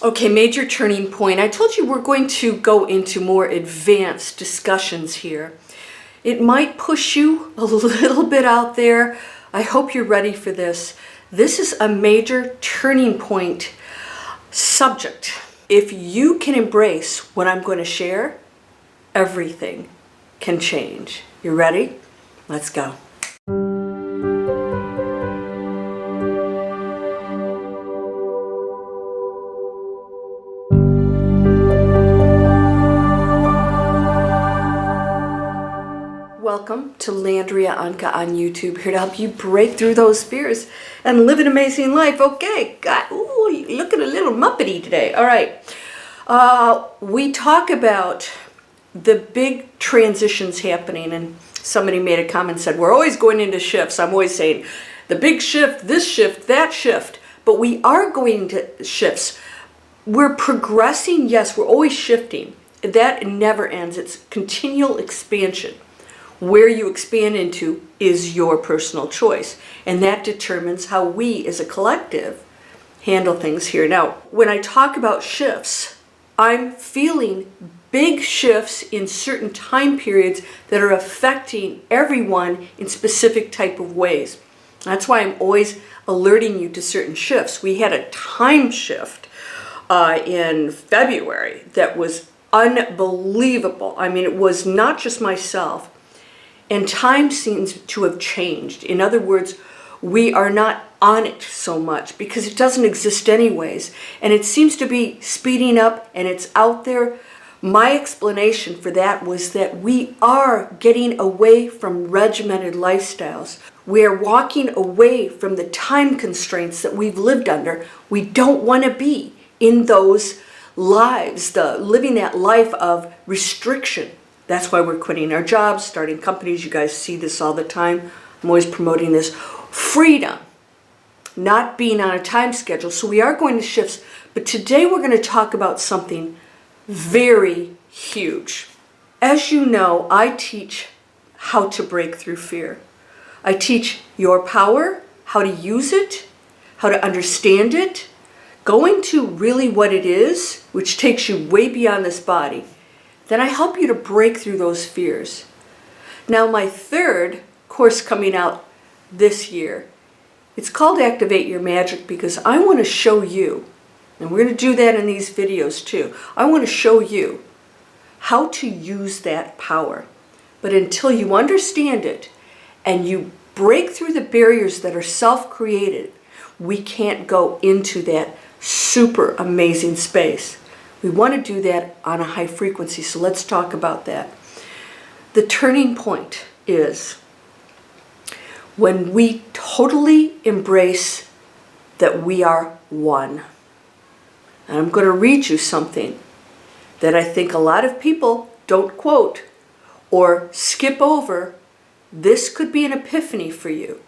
Okay, major turning point. I told you we're going to go into more advanced discussions here. It might push you a little bit out there. I hope you're ready for this. This is a major turning point subject. If you can embrace what I'm going to share, everything can change. You ready? Let's go. Welcome to Landria Onkka on YouTube, here to help you break through those fears and live an amazing life. Okay, God, ooh, you're looking a little muppety today. All right, we talk about the big transitions happening, and somebody made a comment and said, we're always going into shifts. I'm always saying the big shift, this shift, that shift, but we are going into shifts. We're progressing, yes, we're always shifting. That never ends. It's continual expansion. Where you expand into is your personal choice, and that determines how we as a collective handle things here. Now, when I talk about shifts, I'm feeling big shifts in certain time periods that are affecting everyone in specific type of ways. That's why I'm always alerting you to certain shifts. We had a time shift in February that was unbelievable. I mean, it was not just myself. And time seems to have changed. In other words, we are not on it so much because it doesn't exist anyways. And it seems to be speeding up and it's out there. My explanation for that was that we are getting away from regimented lifestyles. We are walking away from the time constraints that we've lived under. We don't want to be in those lives, living that life of restriction. That's why we're quitting our jobs, starting companies. You guys see this all the time. I'm always promoting this. Freedom, not being on a time schedule. So we are going to shifts. But today we're going to talk about something very huge. As you know, I teach how to break through fear. I teach your power, how to use it, how to understand it, go into really what it is, which takes you way beyond this body. Then I help you to break through those fears. Now, my third course coming out this year, it's called Activate Your Magic, because I want to show you, and we're going to do that in these videos too, I want to show you how to use that power. But until you understand it and you break through the barriers that are self-created, we can't go into that super amazing space. We want to do that on a high frequency, so let's talk about that. The turning point is when we totally embrace that we are one. And I'm going to read you something that I think a lot of people don't quote or skip over. This could be an epiphany for you.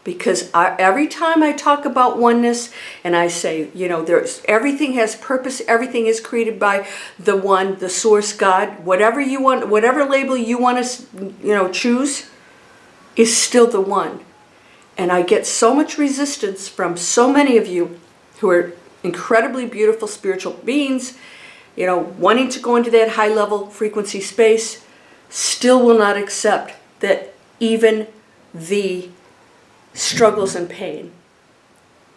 Because every time I talk about oneness and I say, you know, everything has purpose, everything is created by the one, the source, God, whatever you want, whatever label you want to, choose, is still the one. And I get so much resistance from so many of you who are incredibly beautiful spiritual beings, wanting to go into that high level frequency space, still will not accept that even the struggles and pain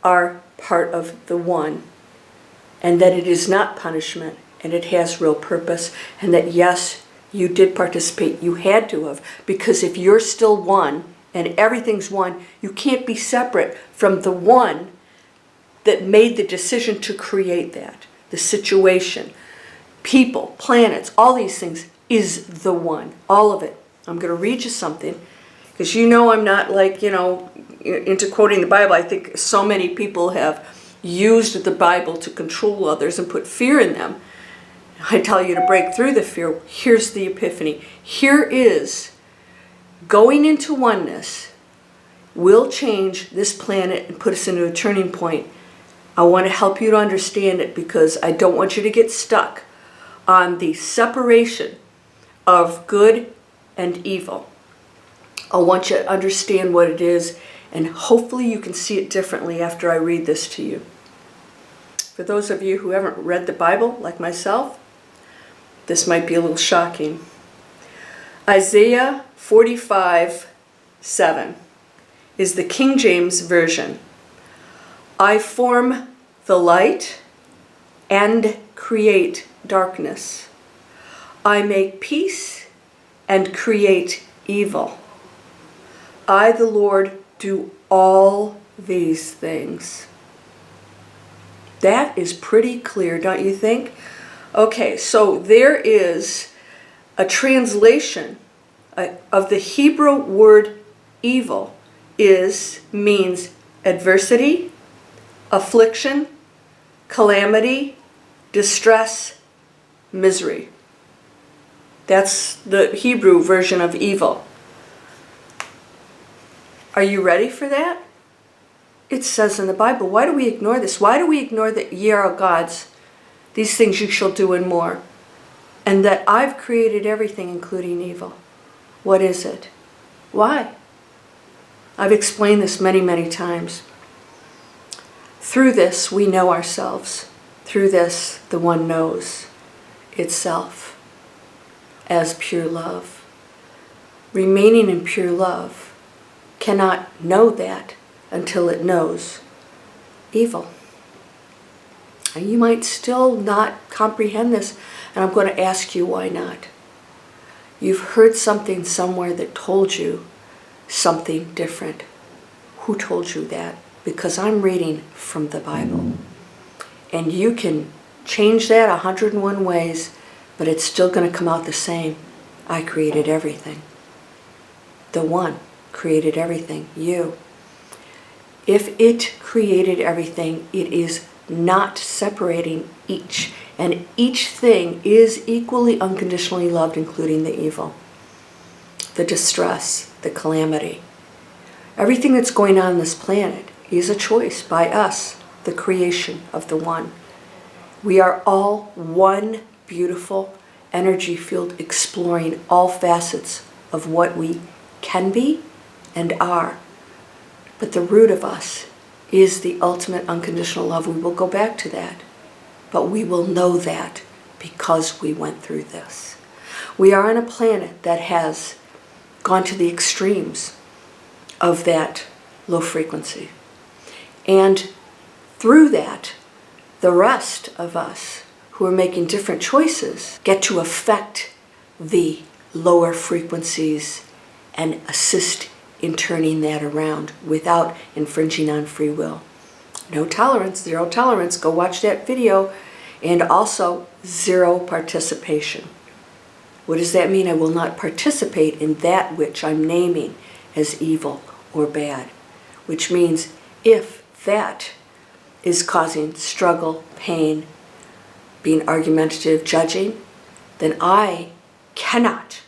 are part of the one, and that it is not punishment, and it has real purpose, and that yes, you did participate, you had to have, because if you're still one and everything's one, you can't be separate from the one that made the decision to create that. The situation, people, planets, all these things is the one, all of it. I'm going to read you something, because I'm not like, into quoting the Bible. I think so many people have used the Bible to control others and put fear in them. I tell you to break through the fear. Here's the epiphany. Here is going into oneness will change this planet and put us into a turning point. I want to help you to understand it because I don't want you to get stuck on the separation of good and evil. I want you to understand what it is, and hopefully you can see it differently after I read this to you. For those of you who haven't read the Bible, like myself, this might be a little shocking. Isaiah 45:7 is the King James Version. I form the light and create darkness. I make peace and create evil. I, the Lord, do all these things. That is pretty clear, don't you think? Okay, so there is a translation of the Hebrew word evil means adversity, affliction, calamity, distress, misery. That's the Hebrew version of evil. Are you ready for that? It says in the Bible. Why do we ignore this? Why do we ignore that ye are gods, these things you shall do and more, and that I've created everything including evil? What is it? Why? I've explained this many, many times. Through this, we know ourselves. Through this, the one knows itself as pure love. Remaining in pure love cannot know that until it knows evil. And you might still not comprehend this, and I'm going to ask you why not. You've heard something somewhere that told you something different. Who told you that? Because I'm reading from the Bible. And you can change that 101 ways, but it's still going to come out the same. I created everything. The one created everything, you. If it created everything, it is not separating each. And each thing is equally unconditionally loved, including the evil, the distress, the calamity. Everything that's going on this planet is a choice by us, the creation of the one. We are all one beautiful energy field exploring all facets of what we can be and are. But the root of us is the ultimate unconditional love. We will go back to that. But we will know that because we went through this. We are on a planet that has gone to the extremes of that low frequency. And through that, the rest of us who are making different choices get to affect the lower frequencies and assist in turning that around without infringing on free will. No tolerance, zero tolerance. Go watch that video. And also zero participation. What does that mean? I will not participate in that which I'm naming as evil or bad. Which means if that is causing struggle, pain, being argumentative, judging, then I cannot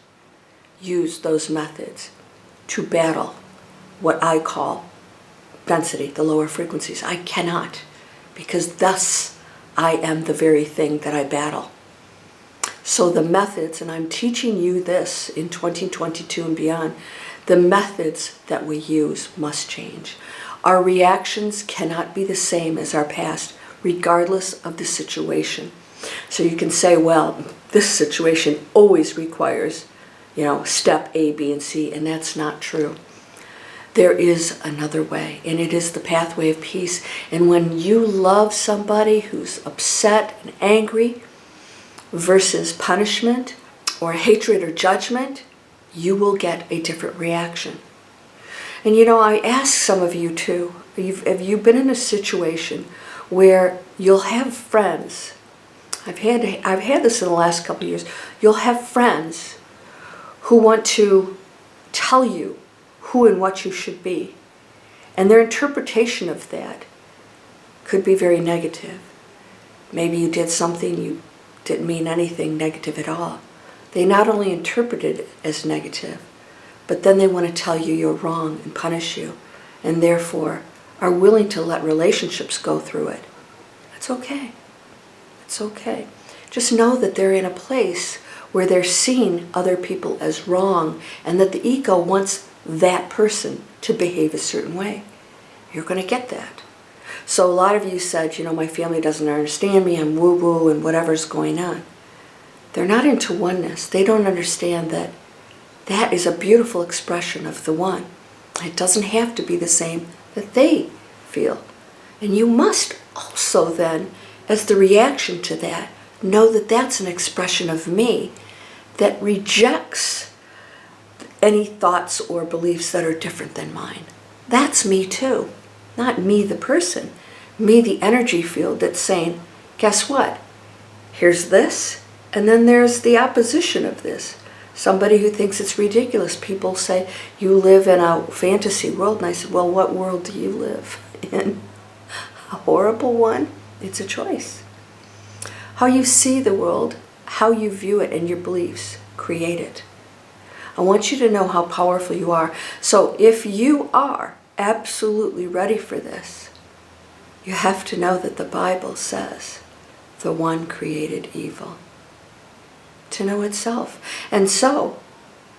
use those methods to battle what I call density, the lower frequencies. I cannot, because thus I am the very thing that I battle. So the methods, and I'm teaching you this in 2022 and beyond, the methods that we use must change. Our reactions cannot be the same as our past, regardless of the situation. So you can say, well, this situation always requires, step A, B, and C, and that's not true. There is another way, and it is the pathway of peace. And when you love somebody who's upset and angry versus punishment or hatred or judgment, you will get a different reaction. And I ask some of you too, have you been in a situation where you'll have friends? I've had this in the last couple of years. You'll have friends who want to tell you who and what you should be. And their interpretation of that could be very negative. Maybe you did something you didn't mean anything negative at all. They not only interpret it as negative, but then they want to tell you you're wrong and punish you, and therefore are willing to let relationships go through it. That's okay. It's okay. Just know that they're in a place where they're seeing other people as wrong, and that the ego wants that person to behave a certain way. You're going to get that. So a lot of you said, my family doesn't understand me, I'm woo-woo and whatever's going on. They're not into oneness. They don't understand that that is a beautiful expression of the one. It doesn't have to be the same that they feel. And you must also then, as the reaction to that, know that that's an expression of me that rejects any thoughts or beliefs that are different than mine. That's me too. Not me the person, me the energy field that's saying, guess what? Here's this, and then there's the opposition of this. Somebody who thinks it's ridiculous. People say, you live in a fantasy world. And I said, well, what world do you live in? A horrible one? It's a choice. How you see the world, how you view it, and your beliefs create it. I want you to know how powerful you are. So if you are absolutely ready for this, you have to know that the Bible says the one created evil to know itself. And so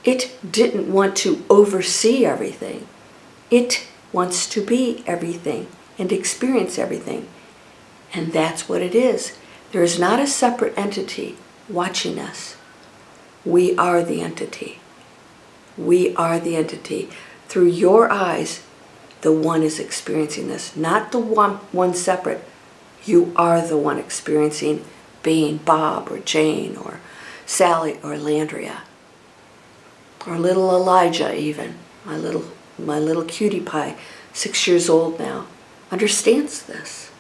it didn't want to oversee everything. It wants to be everything and experience everything. And that's what it is. There is not a separate entity watching us. We are the entity. We are the entity. Through your eyes, the one is experiencing this. Not the one separate. You are the one experiencing being Bob or Jane or Sally or Landria. Or little Elijah even. My little cutie pie, 6 years old now, understands this.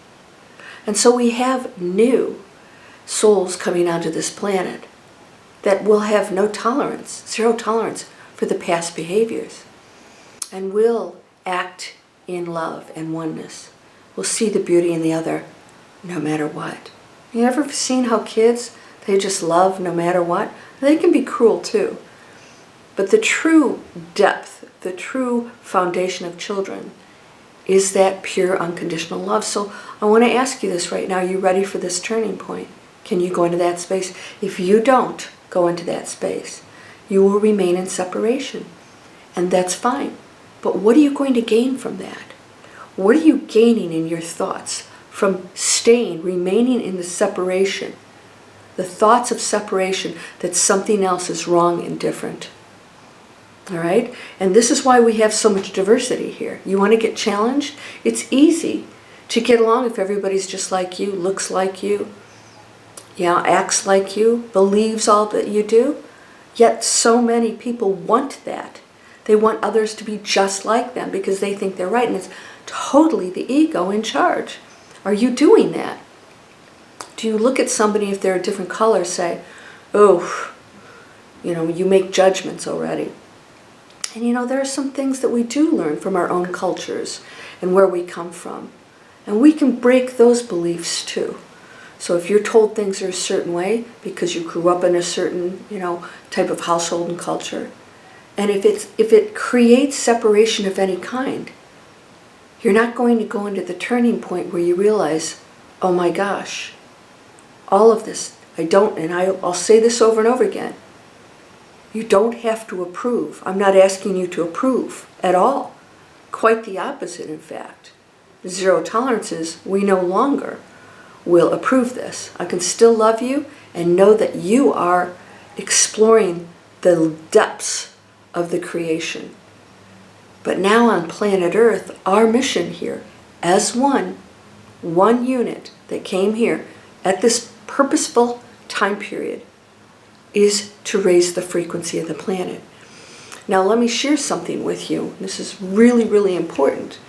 And so we have new souls coming onto this planet that will have no tolerance, zero tolerance for the past behaviors, and will act in love and oneness. Will see the beauty in the other no matter what. You ever seen how kids, they just love no matter what? They can be cruel too. But the true depth, the true foundation of children is that pure unconditional love. So I want to ask you this right now. Are you ready for this turning point? Can you go into that space? If you don't go into that space, you will remain in separation. And that's fine. But what are you going to gain from that? What are you gaining in your thoughts from remaining in the separation? The thoughts of separation, that something else is wrong and different. All right? And this is why we have so much diversity here. You want to get challenged? It's easy to get along if everybody's just like you, looks like you, acts like you, believes all that you do. Yet so many people want that. They want others to be just like them because they think they're right. And it's totally the ego in charge. Are you doing that? Do you look at somebody, if they're a different color, say, oh, you make judgments already. And there are some things that we do learn from our own cultures and where we come from. And we can break those beliefs too. So if you're told things are a certain way because you grew up in a certain, type of household and culture, and if it creates separation of any kind, you're not going to go into the turning point where you realize, oh my gosh, all of this, I'll say this over and over again, you don't have to approve. I'm not asking you to approve at all. Quite the opposite, in fact. Zero tolerance is we no longer will approve this. I can still love you and know that you are exploring the depths of the creation. But now on planet Earth, our mission here, as one unit that came here at this purposeful time period, is to raise the frequency of the planet. Now let me share something with you. This is really, really important.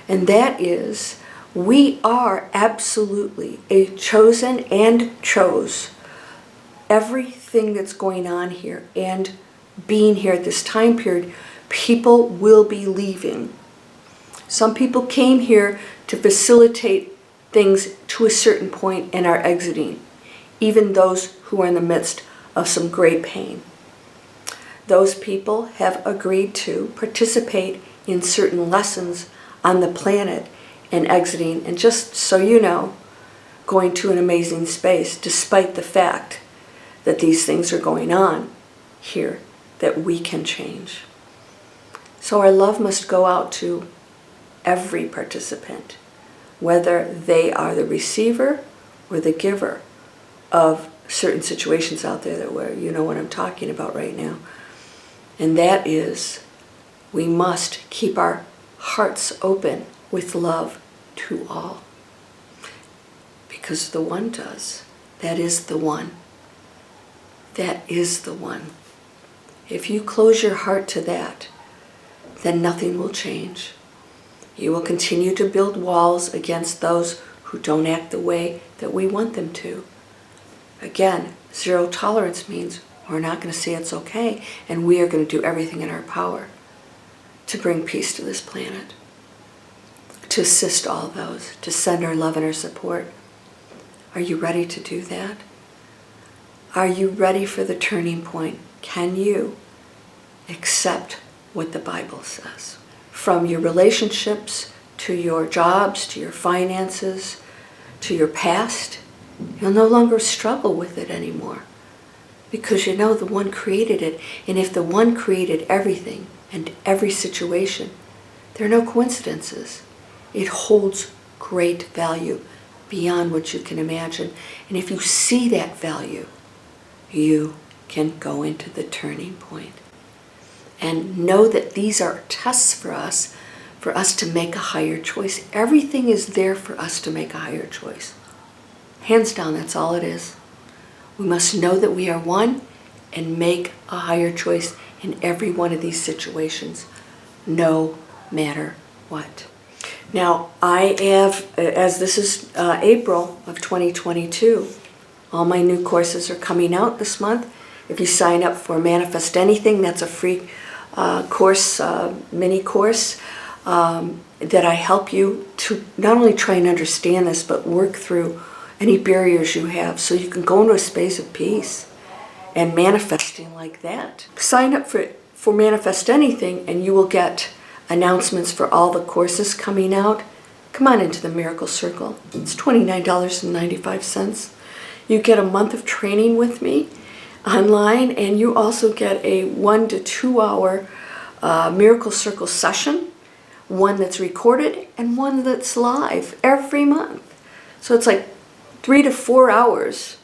And that is, we are absolutely a chosen and chose everything that's going on here and being here at this time period. People will be leaving. Some people came here to facilitate things to a certain point and are exiting, even those who are in the midst of some great pain. Those people have agreed to participate in certain lessons on the planet and exiting, and just so you know, going to an amazing space despite the fact that these things are going on here that we can change. So our love must go out to every participant. whether they are the receiver or the giver of certain situations out there that where you know what I'm talking about right now. And that is, we must keep our hearts open with love to all. Because the one does. That is the one. That is the one. If you close your heart to that, then nothing will change. You will continue to build walls against those who don't act the way that we want them to. Again, zero tolerance means we're not going to say it's okay, and we are going to do everything in our power to bring peace to this planet, to assist all those, to send our love and our support. Are you ready to do that? Are you ready for the turning point? Can you accept what the Bible says? From your relationships, to your jobs, to your finances, to your past, you'll no longer struggle with it anymore. Because you know the one created it. And if the one created everything and every situation, there are no coincidences. It holds great value beyond what you can imagine. And if you see that value, you can go into the turning point. And know that these are tests for us to make a higher choice. Everything is there for us to make a higher choice. Hands down, that's all it is. We must know that we are one and make a higher choice in every one of these situations, no matter what. Now, I have, as this is April of 2022, all my new courses are coming out this month. If you sign up for Manifest Anything, that's a free course, mini course, that I help you to not only try and understand this, but work through any barriers you have so you can go into a space of peace and manifesting like that. Sign up for Manifest Anything and you will get announcements for all the courses coming out. Come on into the Miracle Circle. It's $29.95. You get a month of training with me online, and you also get a 1 to 2 hour Miracle Circle session, one that's recorded and one that's live every month. So it's like 3 to 4 hours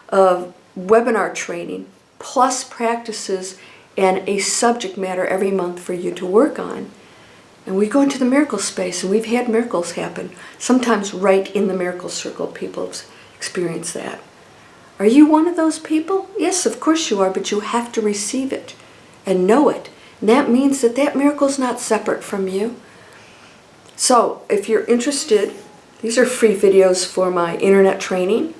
of webinar training plus practices and a subject matter every month for you to work on. And we go into the miracle space, and we've had miracles happen. Sometimes right in the Miracle Circle, people have experienced that. Are you one of those people? Yes, of course you are, but you have to receive it and know it. And that means that that miracle is not separate from you. So if you're interested, these are free videos for my internet training.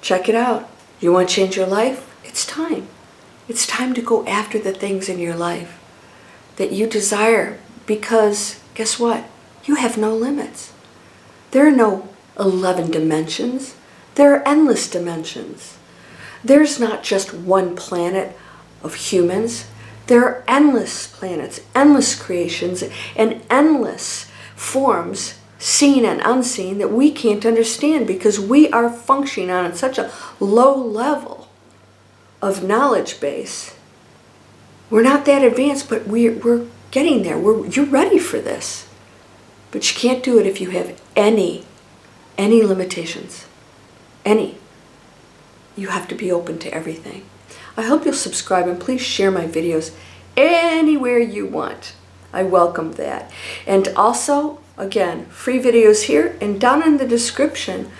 Check it out. You want to change your life? It's time. It's time to go after the things in your life that you desire, because guess what? You have no limits. There are no 11 dimensions. There are endless dimensions. There's not just one planet of humans. There are endless planets, endless creations, and endless forms, seen and unseen, that we can't understand because we are functioning on such a low level of knowledge base. We're not that advanced, but we're getting there. You're ready for this. But you can't do it if you have any limitations. Any. You have to be open to everything. I hope you'll subscribe, and please share my videos anywhere you want. I welcome that. And also, again, free videos here, and down in the description,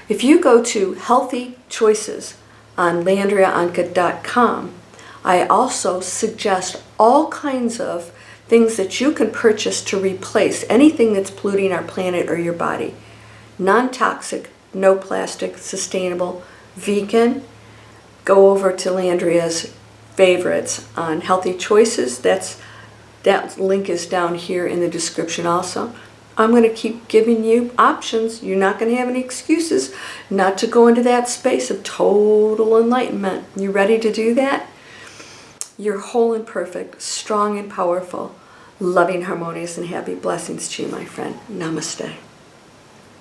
if you go to Healthy Choices on LandriaOnkka.com, I also suggest all kinds of things that you can purchase to replace anything that's polluting our planet or your body. Non-toxic, no plastic, sustainable, vegan. Go over to Landria's favorites on Healthy Choices. That link is down here in the description also. I'm going to keep giving you options. You're not going to have any excuses not to go into that space of total enlightenment. You ready to do that? You're whole and perfect, strong and powerful, loving, harmonious, and happy. Blessings to you, my friend. Namaste.